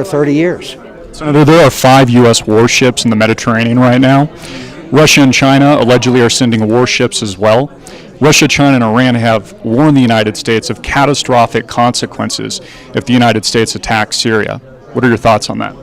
for 30 years. Senator, there are 5 U.S. warships in the Mediterranean right now. Russia and China allegedly are sending warships as well. Russia, China, and Iran have warned the United States of catastrophic consequences if the United States attacks Syria. What are your thoughts on that?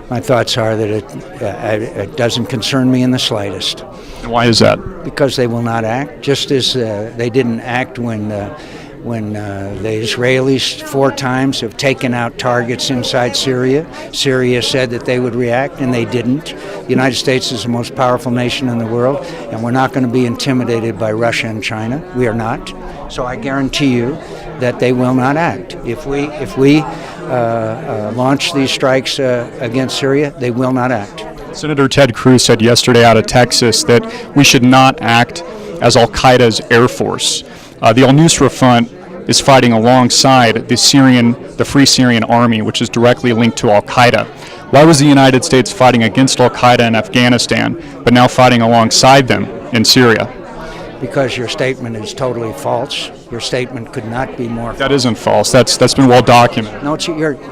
My thoughts are that it doesn't concern me in the slightest. And why is that? Because they will not act, just as they didn't act when the Israelis 4 times have taken out targets inside Syria. Syria said that they would react, and they didn't. The United States is the most powerful nation in the world, and we're not going to be intimidated by Russia and China. We are not. So I guarantee you that they will not act. If we launch these strikes against Syria, they will not act. Senator Ted Cruz said yesterday out of Texas that we should not act as al-Qaeda's air force. The al-Nusra Front is fighting alongside the Free Syrian Army, which is directly linked to al-Qaeda. Why was the United States fighting against al-Qaeda in Afghanistan, but now fighting alongside them in Syria? Because your statement is totally false. Your statement could not be more false. That isn't false. That's been well documented. No,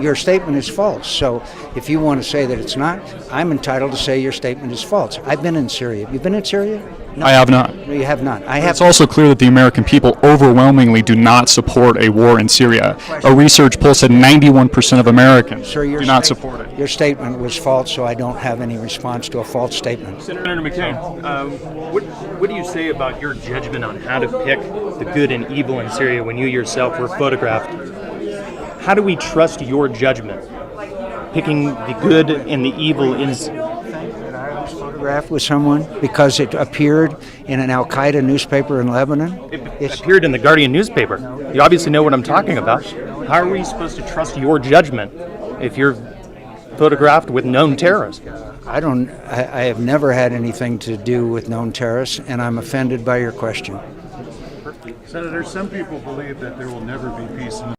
your statement is false. So if you want to say that it's not, I'm entitled to say your statement is false. I've been in Syria. Have you been in Syria? No. I have not. No, you have not. It's also clear that the American people overwhelmingly do not support a war in Syria. A research poll said 91% of Americans do not support it. Your statement was false, so I don't have any response to a false statement. Senator McCain, what do you say about your judgment on how to pick the good and evil in Syria when you yourself were photographed? How do we trust your judgment, picking the good and the evil in photograph with someone because it appeared in an al-Qaeda newspaper in Lebanon? It appeared in the Guardian newspaper. You obviously know what I'm talking about. How are we supposed to trust your judgment if you're photographed with known terrorists? I have never had anything to do with known terrorists, and I'm offended by your question. Senator, some people believe that there will never be peace in the